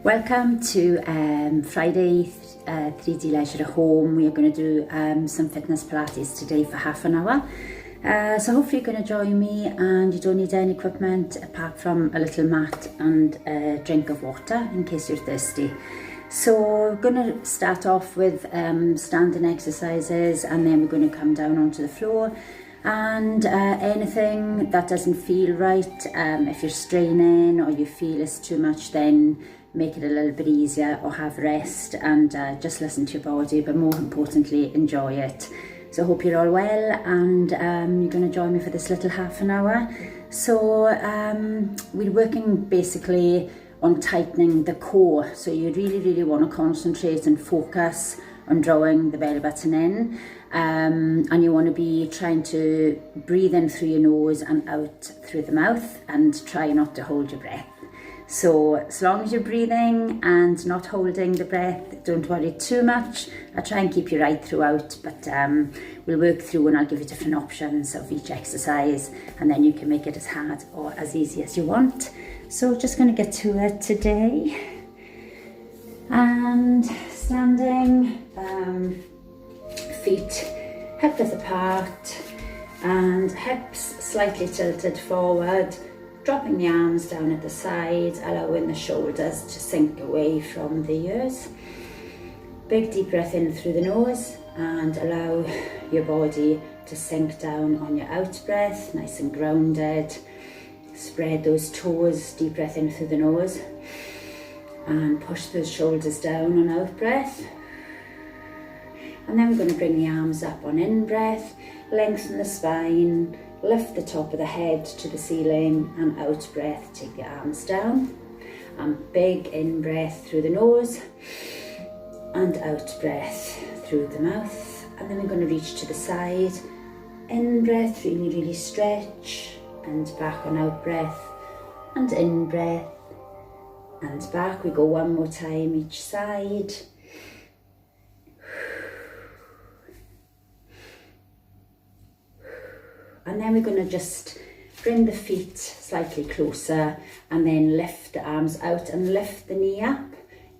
Welcome to Friday 3D Leisure at Home. We are going to do some fitness Pilates today for half an hour. So hopefully you're going to join me, and you don't need any equipment apart from a little mat and a drink of water in case you're thirsty. So we're going to start off with standing exercises, and then we're going to come down onto the floor. And anything that doesn't feel right, if you're straining or you feel it's too much, then make it a little bit easier, or have rest and just listen to your body, but more importantly enjoy it. So I hope you're all well, and you're going to join me for this little half an hour. So we're working basically on tightening the core, so you really want to concentrate and focus on drawing the belly button in, and you want to be trying to breathe in through your nose and out through the mouth, and try not to hold your breath. So as long as you're breathing and not holding the breath, don't worry too much. I'll try and keep you right throughout, but we'll work through and I'll give you different options of each exercise, and then you can make it as hard or as easy as you want. So just going to get to it today. And standing, feet hip width apart and hips slightly tilted forward, dropping the arms down at the side, allowing the shoulders to sink away from the ears. Big deep breath in through the nose, and allow your body to sink down on your out breath, nice and grounded. Spread those toes, deep breath in through the nose, and push those shoulders down on out breath. And then we're going to bring the arms up on in breath, lengthen the spine, lift the top of the head to the ceiling, and out breath, take the arms down. And big in breath through the nose, and out breath through the mouth. And then we're going to reach to the side. In breath, really stretch, and back on out breath, and in breath, and back. We go one more time each side. And then we're going to just bring the feet slightly closer, and then lift the arms out and lift the knee up.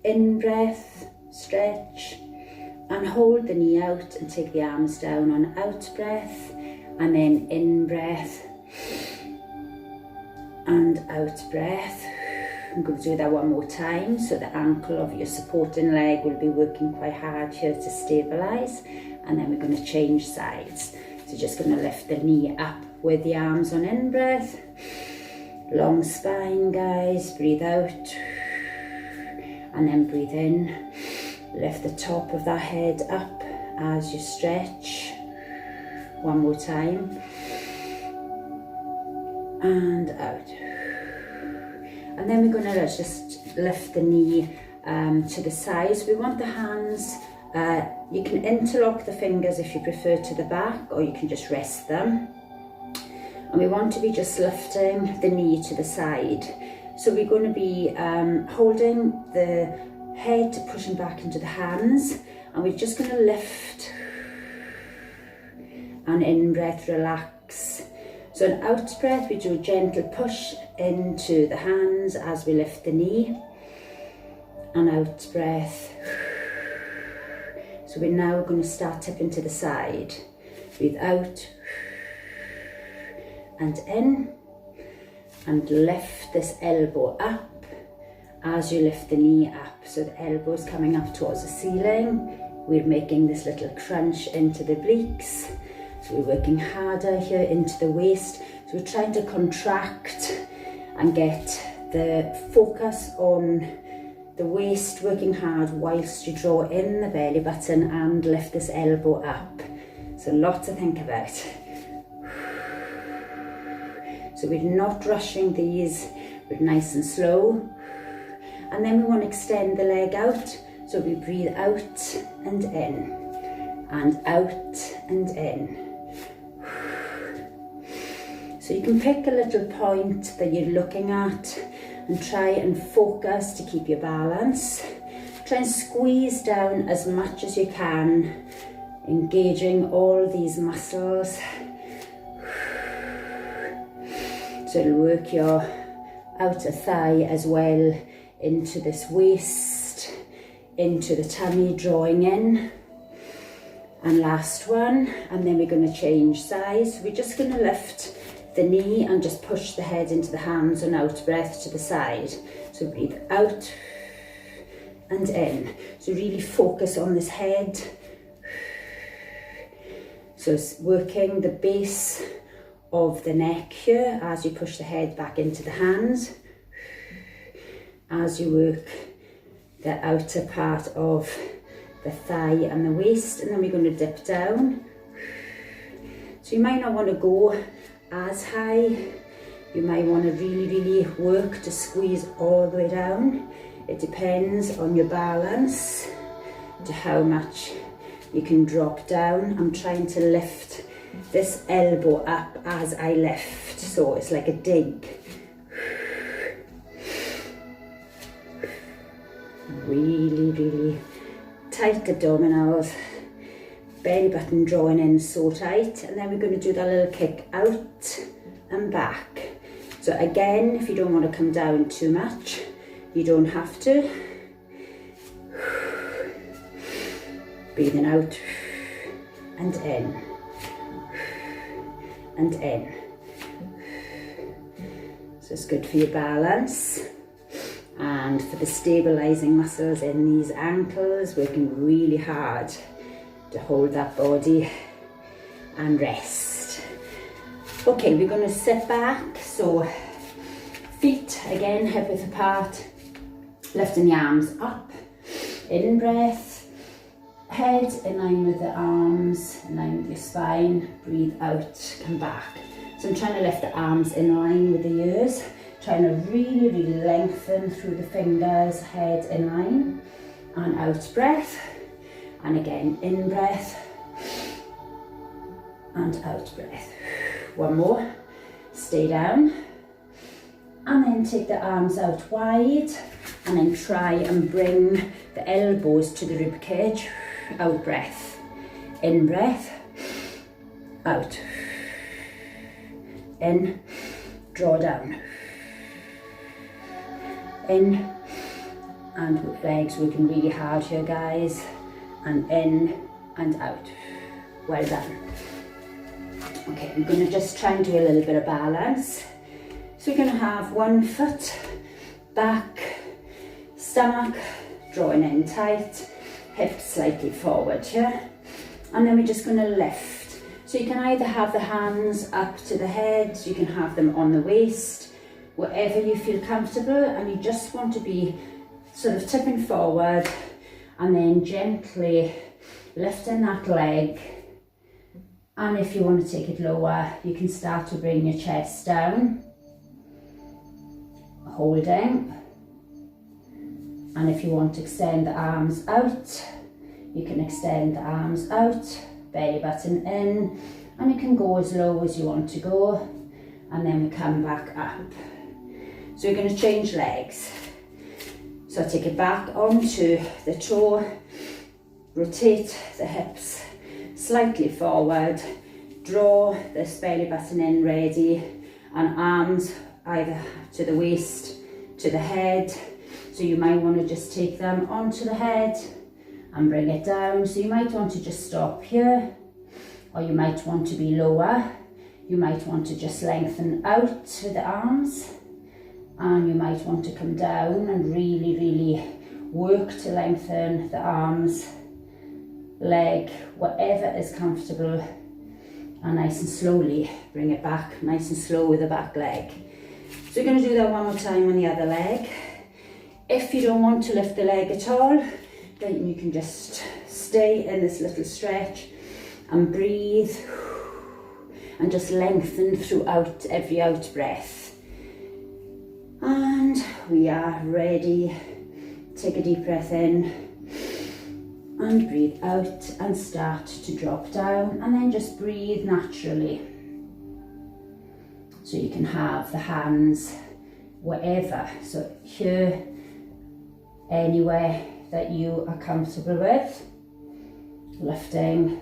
In breath, stretch, and hold the knee out and take the arms down on out breath, and then in breath and out breath. I'm going to do that one more time, so the ankle of your supporting leg will be working quite hard here to stabilize. And then we're going to change sides. So just going to lift the knee up with the arms on in breath. Long spine, guys. Breathe out. And then breathe in. Lift the top of that head up as you stretch. One more time. And out. And then we're going to just lift the knee to the sides. We want the hands, you can interlock the fingers if you prefer to the back, or you can just rest them. And we want to be just lifting the knee to the side. So we're going to be holding the head, pushing back into the hands, and we're just going to lift, and in breath, relax. So an out breath, we do a gentle push into the hands as we lift the knee, and out breath. So we're now going to start tipping to the side. Breathe out and in, and lift this elbow up as you lift the knee up. So the elbow is coming up towards the ceiling. We're making this little crunch into the obliques. So we're working harder here into the waist. So we're trying to contract and get the focus on the waist, working hard whilst you draw in the belly button and lift this elbow up. So a lot to think about. So we're not rushing these, we're nice and slow. And then we want to extend the leg out. So we breathe out and in, and out and in. So you can pick a little point that you're looking at and try and focus to keep your balance. Try and squeeze down as much as you can, engaging all these muscles. So it'll work your outer thigh as well into this waist, into the tummy, drawing in. And last one, and then we're going to change size. We're just going to lift the knee and just push the head into the hands and out breath to the side. So breathe out and in. So really focus on this head. So it's working the base of the neck here as you push the head back into the hands. As you work the outer part of the thigh and the waist, and then we're going to dip down. So you might not want to go as high. You might want to really work to squeeze all the way down. It depends on your balance to how much you can drop down. I'm trying to lift this elbow up as I lift, so it's like a dig. Really tight abdominals, belly button drawing in so tight, and then we're going to do that little kick out and back. So again, if you don't want to come down too much, you don't have to. Breathing out and in and in. So it's good for your balance and for the stabilizing muscles in these ankles, working really hard to hold that body and rest. Okay, we're going to sit back, so feet again hip width apart, lifting the arms up, in breath, head in line with the arms, in line with your spine, breathe out, come back. So I'm trying to lift the arms in line with the ears, trying to really lengthen through the fingers, head in line, and out breath, and again in breath, and out breath. One more, stay down, and then take the arms out wide, and then try and bring the elbows to the rib cage, out breath, in breath, out, in, draw down, in, and legs working really hard here guys, and in and out. Well done. Okay, we're going to just try and do a little bit of balance. So we're going to have one foot back, stomach drawing in tight, hips slightly forward here, and then we're just going to lift. So you can either have the hands up to the head, you can have them on the waist, wherever you feel comfortable, and you just want to be sort of tipping forward and then gently lifting that leg. And if you want to take it lower, you can start to bring your chest down, holding. And if you want to extend the arms out, you can extend the arms out, belly button in, and you can go as low as you want to go, and then we come back up. So we're going to change legs. So I take it back onto the toe, rotate the hips slightly forward, draw this belly button in ready, and arms either to the waist, to the head. So you might want to just take them onto the head and bring it down. So you might want to just stop here, or you might want to be lower. You might want to just lengthen out with the arms, and you might want to come down and really work to lengthen the arms, leg, whatever is comfortable, and nice and slowly bring it back, nice and slow with the back leg. So we're going to do that one more time on the other leg. If you don't want to lift the leg at all, then you can just stay in this little stretch and breathe and just lengthen throughout every out breath. And we are ready. Take a deep breath in and breathe out and start to drop down, and then just breathe naturally. So you can have the hands wherever, so here, anywhere that you are comfortable with, lifting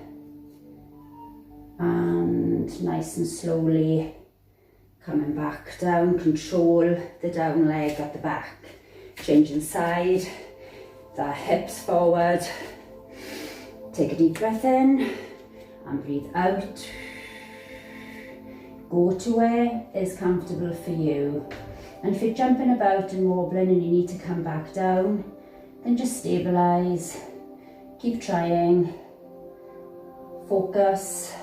and nice and slowly coming back down. Control the down leg at the back. changing side, the hips forward. Take a deep breath in and breathe out. Go to where is comfortable for you. And if you're jumping about and wobbling and you need to come back down, then just stabilise. Keep trying. Focus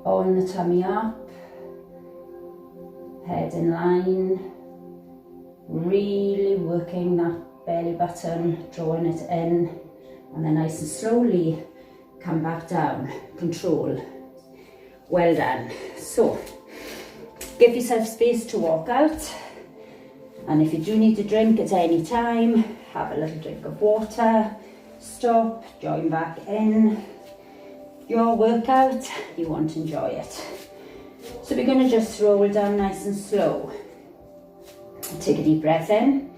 on the tummy up, head in line, really working that belly button, drawing it in, and then nice and slowly come back down. Control. Well done. So give yourself space to walk out, and if you do need to drink at any time, have a little drink of water, stop, join back in. Your workout, you want to enjoy it. So we're going to just roll down nice and slow. Take a deep breath in,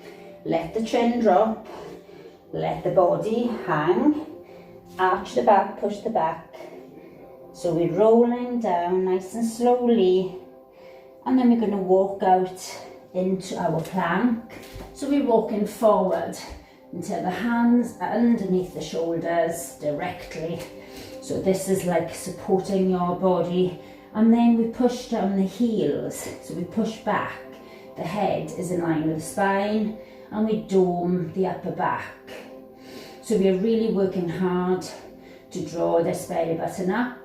let the chin drop, let the body hang, arch the back, push the back. So we're rolling down nice and slowly, and then we're going to walk out into our plank. So we're walking forward until the hands are underneath the shoulders directly. So this is like supporting your body, and then we push down the heels. So we push back, the head is in line with the spine, and we dome the upper back. So we are really working hard to draw this belly button up.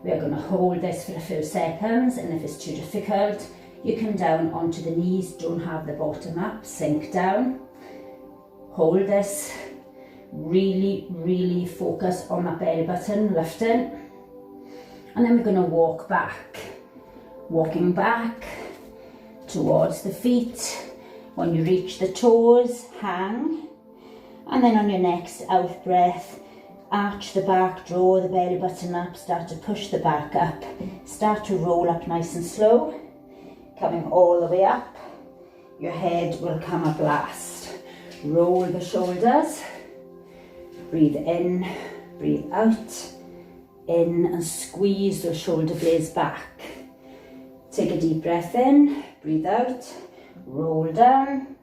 We are going to hold this for a few seconds, and if it's too difficult, you come down onto the knees, don't have the bottom up, sink down. Hold this. Really focus on that belly button, lifting. And then we're going to walk back. Walking back towards the feet. When you reach the toes, hang. And then on your next out breath, arch the back, draw the belly button up, start to push the back up. Start to roll up nice and slow. Coming all the way up. Your head will come up last. Roll the shoulders. Breathe in, breathe out, in, and squeeze the shoulder blades back. Take a deep breath in, breathe out, roll down,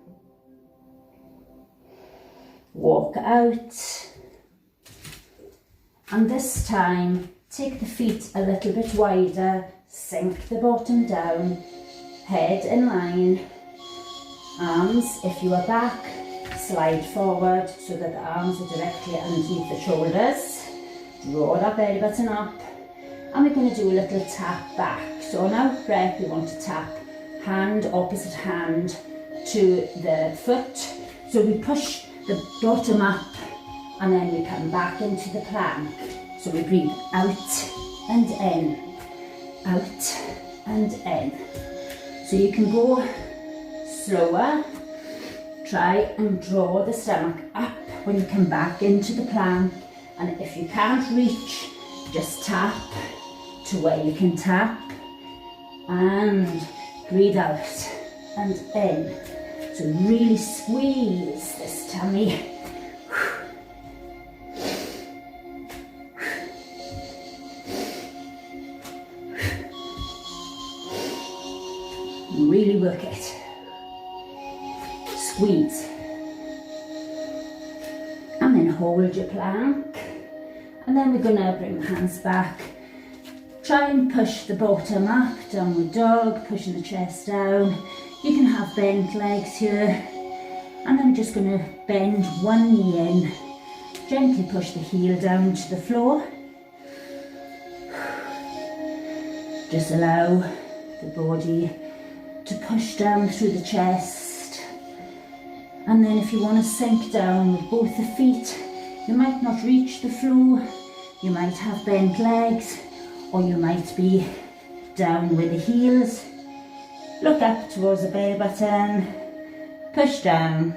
walk out, and this time take the feet a little bit wider, sink the bottom down, head in line, arms if you are back, slide forward so that the arms are directly underneath the shoulders. Draw that belly button up, and we're going to do a little tap back. So on our breath we want to tap hand, opposite hand to the foot. So we push the bottom up, and then we come back into the plank. So we breathe out and in, out and in. So you can go slower. Try and draw the stomach up when you come back into the plank, and if you can't reach, just tap to where you can tap, and breathe out and in. So really squeeze this tummy. Really work it. Squeeze, and then hold your plank, and then we're going to bring the hands back. Try and push the bottom up, downward dog, pushing the chest down. You can have bent legs here, and then we're just going to bend one knee in, gently push the heel down to the floor. Just allow the body to push down through the chest. And then if you want to sink down with both the feet, you might not reach the floor, you might have bent legs, or you might be down with the heels. Look up towards the belly button, push down,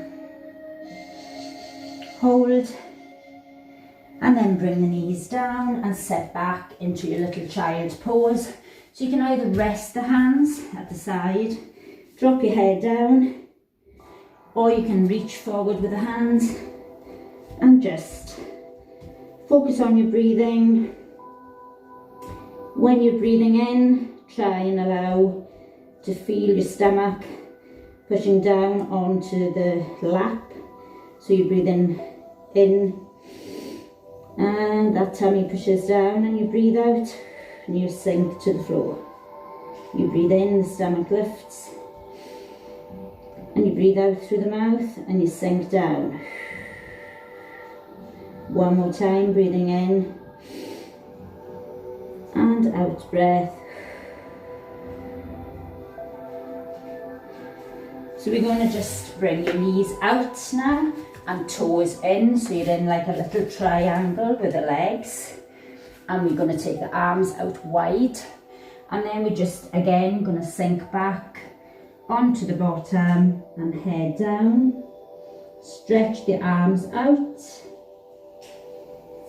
hold, and then bring the knees down and set back into your little child pose. So you can either rest the hands at the side, drop your head down, or you can reach forward with the hands and just focus on your breathing. When you're breathing in, try and allow to feel your stomach pushing down onto the lap. So you're breathing in and that tummy pushes down, and you breathe out and you sink to the floor. You breathe in, the stomach lifts, and you breathe out through the mouth and you sink down. One more time, breathing in and out breath. So we're going to just bring your knees out now and toes in, so you're in like a little triangle with the legs, and we're going to take the arms out wide, and then we're just again going to sink back onto the bottom and head down. Stretch the arms out,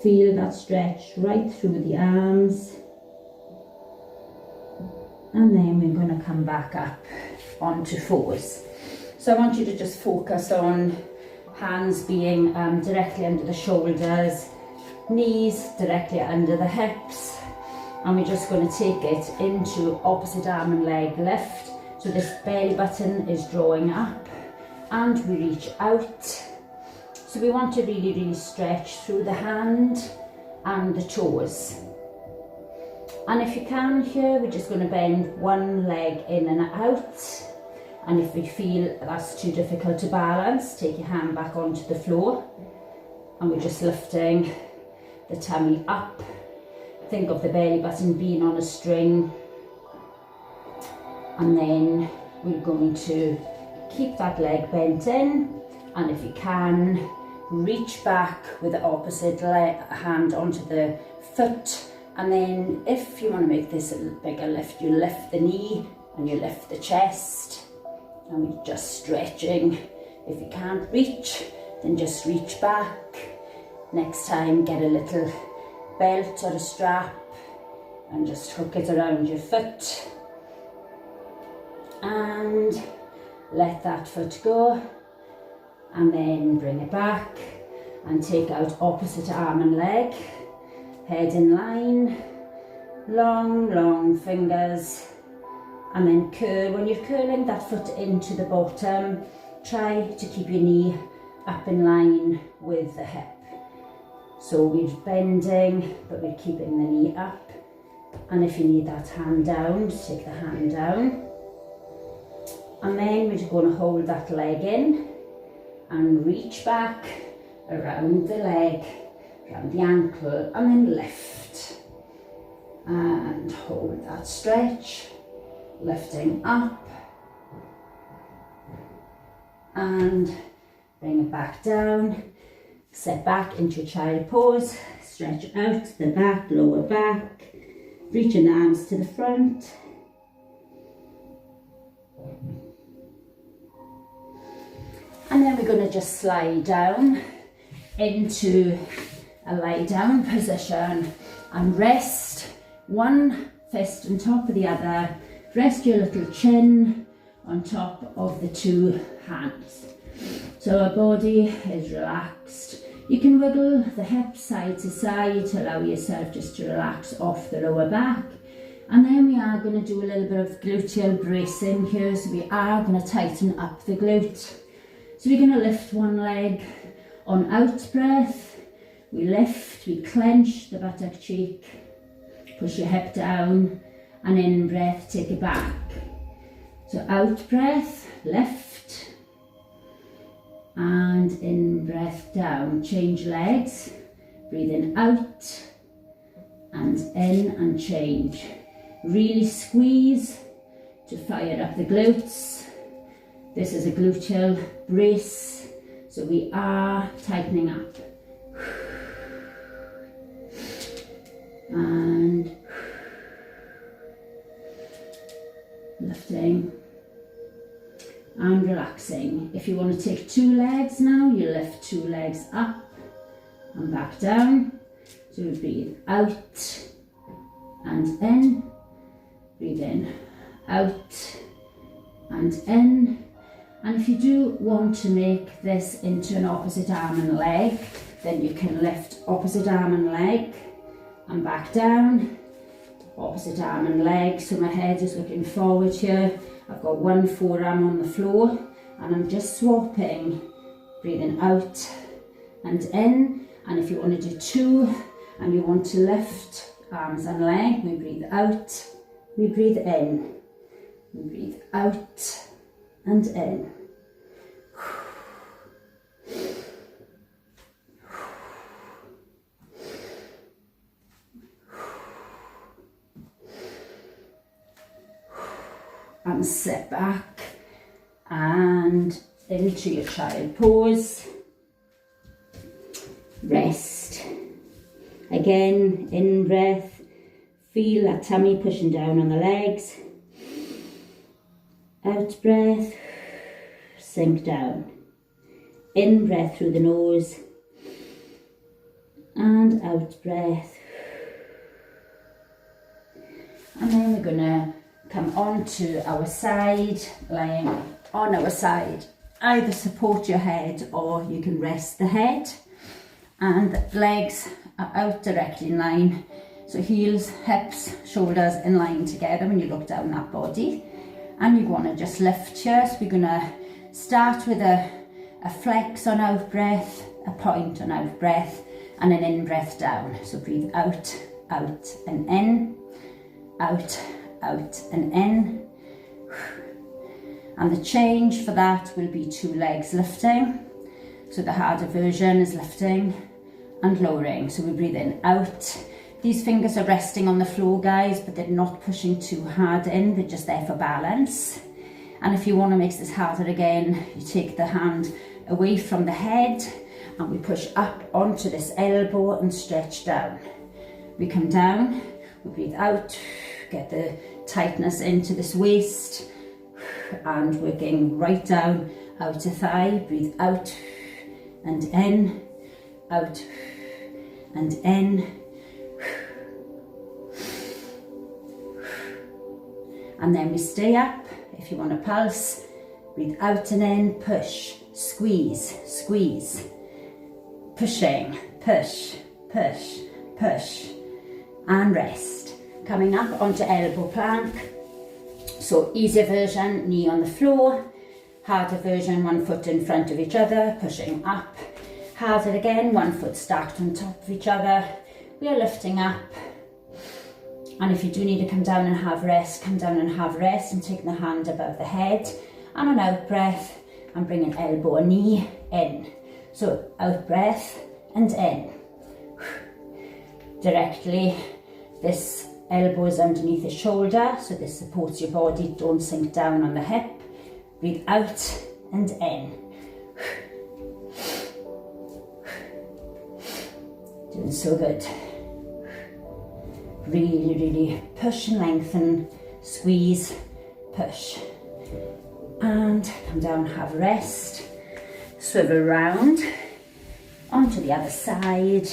feel that stretch right through the arms, and then we're going to come back up onto fours. So I want you to just focus on hands being directly under the shoulders, knees directly under the hips, and we're just going to take it into opposite arm and leg lift. So this belly button is drawing up and we reach out. So we want to really stretch through the hand and the toes. And if you can here, we're just going to bend one leg in and out. And if we feel that's too difficult to balance, take your hand back onto the floor, and we're just lifting the tummy up. Think of the belly button being on a string, and then we're going to keep that leg bent in, and if you can, reach back with the opposite hand onto the foot, and then if you want to make this a little bigger lift, you lift the knee and you lift the chest. And we're just stretching. If you can't reach, then just reach back. Next time, get a little belt or a strap and just hook it around your foot. And let that foot go. And then bring it back and take out opposite arm and leg. Head in line. Long fingers. And then curl. When you're curling that foot into the bottom, try to keep your knee up in line with the hip. So we're bending, but we're keeping the knee up. And if you need that hand down, just take the hand down. And then we're just going to hold that leg in and reach back around the leg, around the ankle, and then lift. And hold that stretch. Lifting up and bring it back down, set back into child pose, stretch out the back, lower back, reaching the arms to the front, and then we're going to just slide down into a lie down position and rest one fist on top of the other. Rest your little chin on top of the two hands. So our body is relaxed. You can wiggle the hips side to side to allow yourself just to relax off the lower back. And then we are going to do a little bit of gluteal bracing here. So we are going to tighten up the glute. So we're going to lift one leg on out breath. We lift, we clench the buttock cheek, push your hip down. And in breath, take it back. So out breath, lift. And in breath down, change legs. Breathe in out and in and change. Really squeeze to fire up the glutes. This is a gluteal brace. So we are tightening up. And lifting and relaxing. If you want to take two legs now, you lift two legs up and back down. So we breathe out and in, breathe in, out and in. And if you do want to make this into an opposite arm and leg, then you can lift opposite arm and leg and back down. Opposite arm and leg, so my head is looking forward here. I've got one forearm on the floor and I'm just swapping, breathing out and in. And if you want to do 2 and you want to lift arms and leg, we breathe out, we breathe in, we breathe out and in. And sit back and into your child pose. Rest. Again, in breath, feel that tummy pushing down on the legs. Out breath, sink down. In breath through the nose and out breath. And then we're gonna come onto our side, lying on our side. Either support your head or you can rest the head, and legs are out directly in line. So heels, hips, shoulders in line together when you look down that body. And you want to just lift here. So we're going to start with a flex on out breath, a point on out breath, and an in breath down. So breathe out, out and in, out, out and in. And the change for that will be 2 legs lifting. So the harder version is lifting and lowering. So we breathe in, out. These fingers are resting on the floor, guys, but they're not pushing too hard in. They're just there for balance. And if you want to make this harder again, you take the hand away from the head and we push up onto this elbow and stretch down. We come down, we breathe out, get the tightness into this waist, and working right down, outer thigh, breathe out and in, out and in. And then we stay up. If you want to pulse, breathe out and in, push, squeeze, squeeze, pushing, push, push, push, and rest. Coming up onto elbow plank. So easier version, knee on the floor. Harder version, 1 foot in front of each other, pushing up. Harder again, 1 foot stacked on top of each other. We are lifting up. And if you do need to come down and have rest, come down and have rest, and take the hand above the head. And an out breath, and bring an elbow or knee in. So out breath and in. Directly, this elbow is underneath the shoulder, so this supports your body, don't sink down on the hip. Breathe out and in. Doing so good. Really, really push and lengthen, squeeze, push. And come down, have rest. Swivel around onto the other side.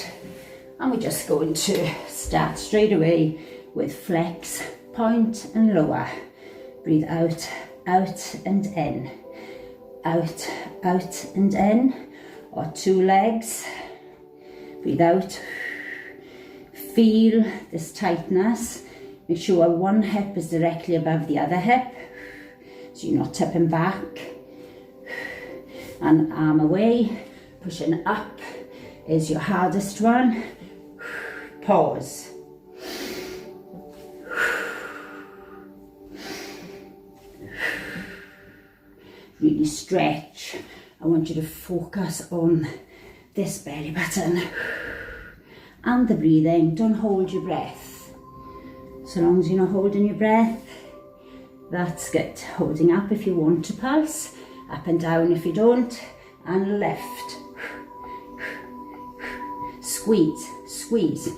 And we're just going to start straight away with flex, point and lower. Breathe out, out and in. Out, out and in. Or 2 legs. Breathe out. Feel this tightness. Make sure one hip is directly above the other hip, so you're not tipping back. And arm away, pushing up is your hardest one. Pause. Really stretch. I want you to focus on this belly button. And the breathing, don't hold your breath. So long as you're not holding your breath, that's good. Holding up if you want to pulse, up and down if you don't, and lift. Squeeze, squeeze.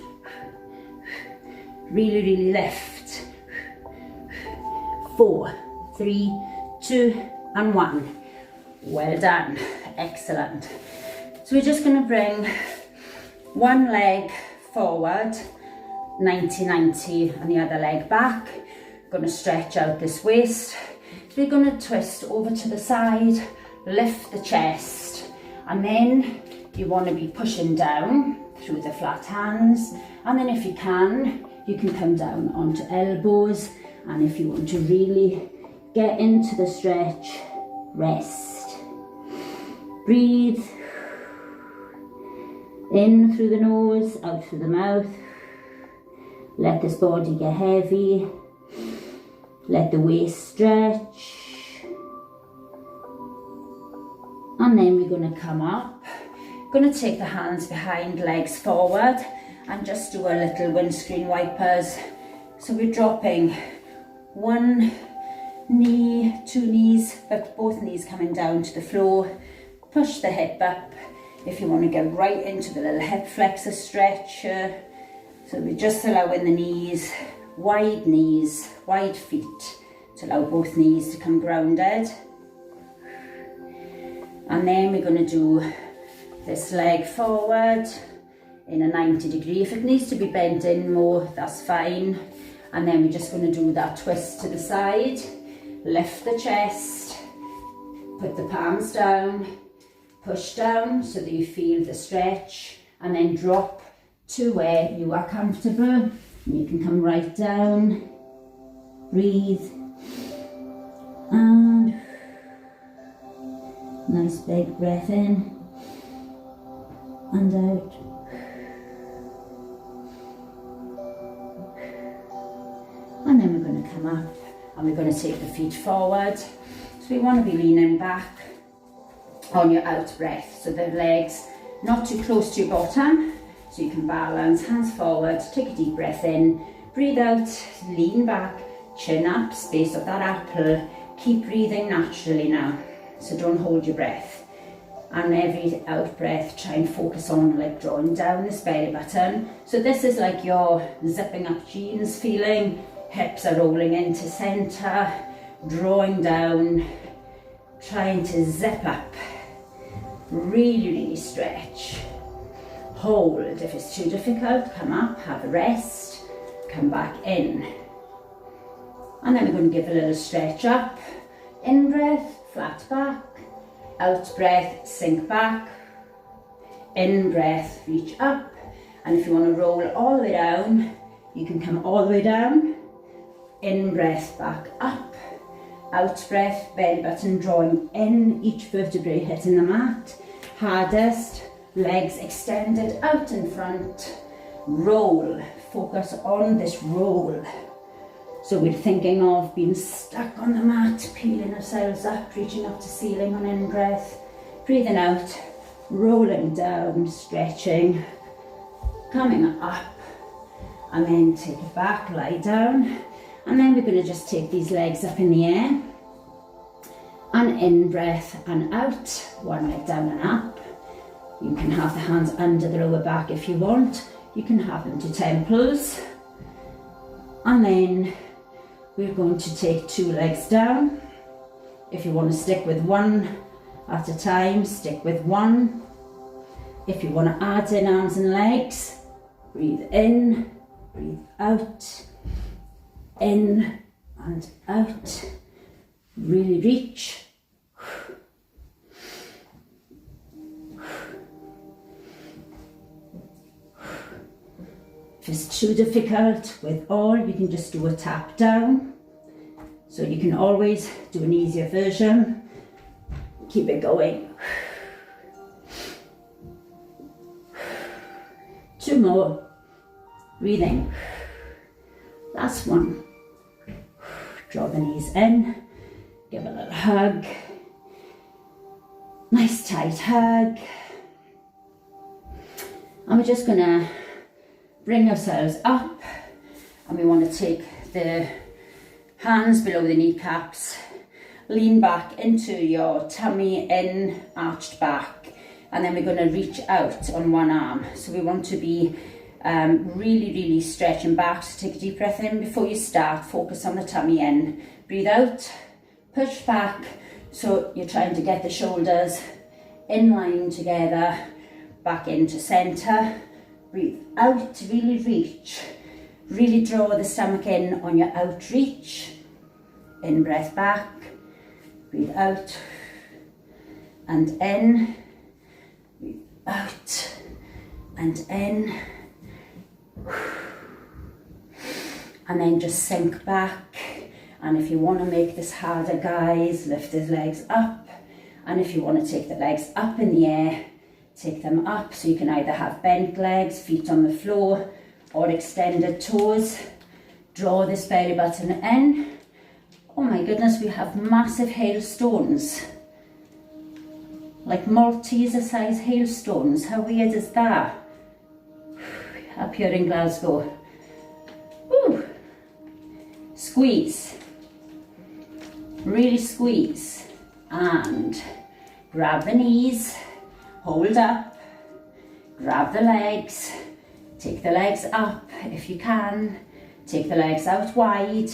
Really, really lift. 4, 3, 2, and 1. Well done, excellent. So we're just going to bring one leg forward, 90-90, and the other leg back. Going to stretch out this waist. So we're going to twist over to the side, lift the chest, and then you want to be pushing down through the flat hands. And then if you can come down onto elbows. And if you want to really get into the stretch, rest. Breathe. In through the nose, out through the mouth. Let this body get heavy. Let the waist stretch. And then we're going to come up. Going to take the hands behind, legs forward, and just do a little windscreen wipers. So we're dropping one knee, two knees, but both knees coming down to the floor. Push the hip up if you want to get right into the little hip flexor stretch. So we're just allowing the knees, wide feet, to allow both knees to come grounded. And then we're going to do this leg forward in a 90 degree. If it needs to be bent in more, that's fine. And then we're just going to do that twist to the side. Lift the chest, put the palms down, push down so that you feel the stretch, and then drop to where you are comfortable. And you can come right down, breathe, and nice big breath in and out. And then we're going to come up and we're going to take the feet forward. So we want to be leaning back on your out breath. So the legs not too close to your bottom, so you can balance, hands forward, take a deep breath in, breathe out, lean back, chin up, space of that apple. Keep breathing naturally now, so don't hold your breath. And every out breath, try and focus on like drawing down this belly button. So this is like your zipping up jeans feeling. Hips are rolling into center, drawing down, trying to zip up. Really stretch. Hold. If it's too difficult, come up, have a rest, come back in. And then we're going to give a little stretch up. In breath, flat back. Out breath, sink back. In breath, reach up. And if you want to roll all the way down, you can come all the way down. In breath, back up. Out breath, belly button drawing in, each vertebrae hitting the mat. Hardest, legs extended out in front. Roll. Focus on this roll. So we're thinking of being stuck on the mat, peeling ourselves up, reaching up to ceiling on in breath. Breathing out, rolling down, stretching, coming up, and then take it back, lie down. And then we're going to just take these legs up in the air. And in breath and out, one leg down and up. You can have the hands under the lower back if you want. You can have them to temples. And then we're going to take two legs down. If you want to stick with one at a time, stick with one. If you want to add in arms and legs, breathe in, breathe out, in and out. Really reach. If it's too difficult with all, you can just do a tap down. So you can always do an easier version. Keep it going. Two more. Breathing. Last one. Draw the knees in. Give a little hug. Nice tight hug. And we're just gonna bring ourselves up, and we want to take the hands below the kneecaps, lean back into your tummy in, arched back, and then we're going to reach out on one arm. So we want to be really stretching back. So take a deep breath in before you start, focus on the tummy in, breathe out, push back, so you're trying to get the shoulders in line together, back into center. Breathe out, really reach. Really draw the stomach in on your outreach. In breath back. Breathe out. And in. Breathe out. And in. And then just sink back. And if you want to make this harder, guys, lift his legs up. And if you want to take the legs up in the air, take them up. So you can either have bent legs, feet on the floor, or extended toes. Draw this belly button in. Oh my goodness, we have massive hailstones. Like Malteser-sized hailstones. How weird is that? Up here in Glasgow. Woo. Squeeze. Really squeeze. And grab the knees. Hold up. Grab the legs. Take the legs up if you can. Take the legs out wide.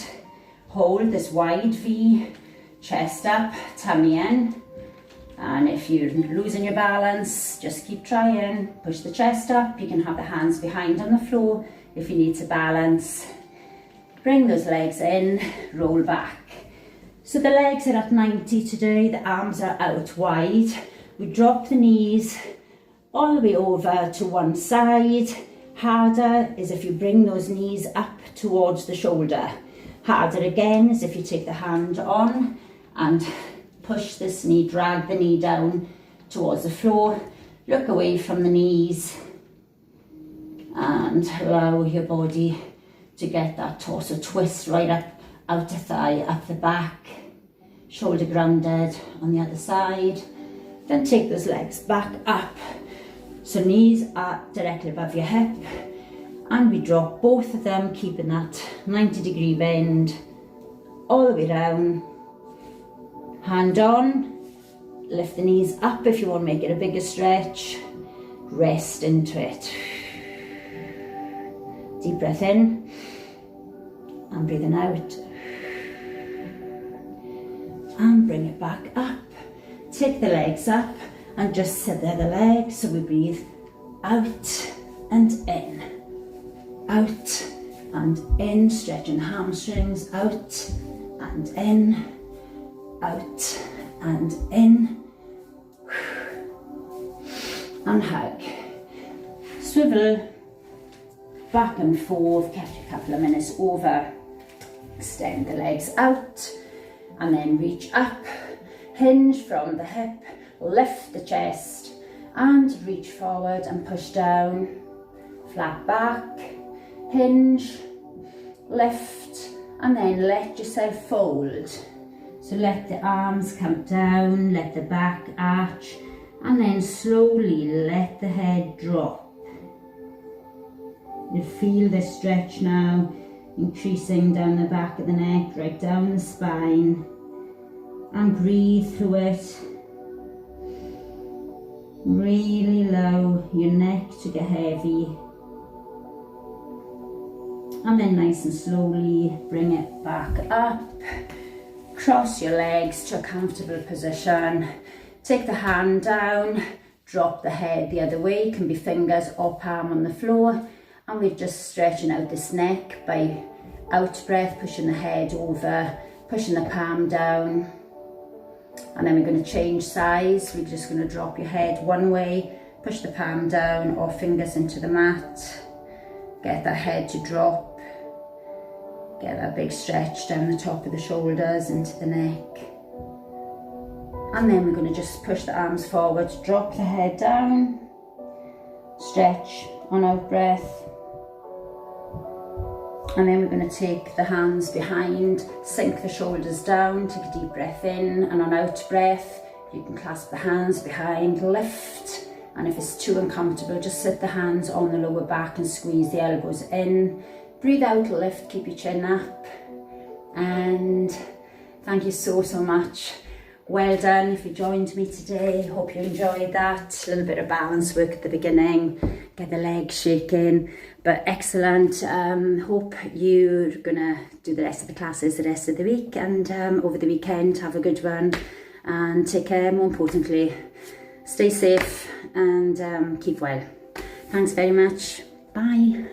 Hold this wide V. Chest up, tummy in. And if you're losing your balance, just keep trying. Push the chest up. You can have the hands behind on the floor if you need to balance. Bring those legs in, roll back. So the legs are at 90 today, the arms are out wide. We drop the knees all the way over to one side. Harder is if you bring those knees up towards the shoulder. Harder again is if you take the hand on and push this knee, drag the knee down towards the floor. Look away from the knees and allow your body to get that torso twist right up, outer thigh, up the back, shoulder grounded on the other side. Then take those legs back up. So knees are directly above your hip and we drop both of them, keeping that 90-degree bend all the way down. Hand on, lift the knees up if you want to make it a bigger stretch. Rest into it. Deep breath in and breathing out. And bring it back up. Take the legs up and just sit there, the legs. So we breathe out and in. Out and in, stretching the hamstrings, out and in. Out and in, and hug. Swivel back and forth, catch a couple of minutes over, extend the legs out, and then reach up, hinge from the hip, lift the chest, and reach forward and push down, flat back, hinge, lift, and then let yourself fold. So let the arms come down, let the back arch, and then slowly let the head drop. You feel this stretch now, increasing down the back of the neck, right down the spine, and breathe through it. Really allow your neck to get heavy. And then nice and slowly bring it back up. Cross your legs to a comfortable position. Take the hand down, drop the head the other way, can be fingers or palm on the floor. And we're just stretching out this neck by out breath, pushing the head over, pushing the palm down. And then we're going to change sides. We're just going to drop your head one way, push the palm down or fingers into the mat. Get that head to drop. Get that big stretch down the top of the shoulders into the neck. And then we're going to just push the arms forward, drop the head down, stretch on out breath. And then we're going to take the hands behind, sink the shoulders down, take a deep breath in, and on out breath, you can clasp the hands behind, lift. And if it's too uncomfortable, just sit the hands on the lower back and squeeze the elbows in. Breathe out, lift, keep your chin up. And thank you so much. Well done if you joined me today. Hope you enjoyed that. A little bit of balance work at the beginning, get the legs shaking, but excellent. Hope you're gonna do the rest of the classes the rest of the week, and over the weekend have a good one and take care. More importantly, stay safe and keep well. Thanks very much. Bye.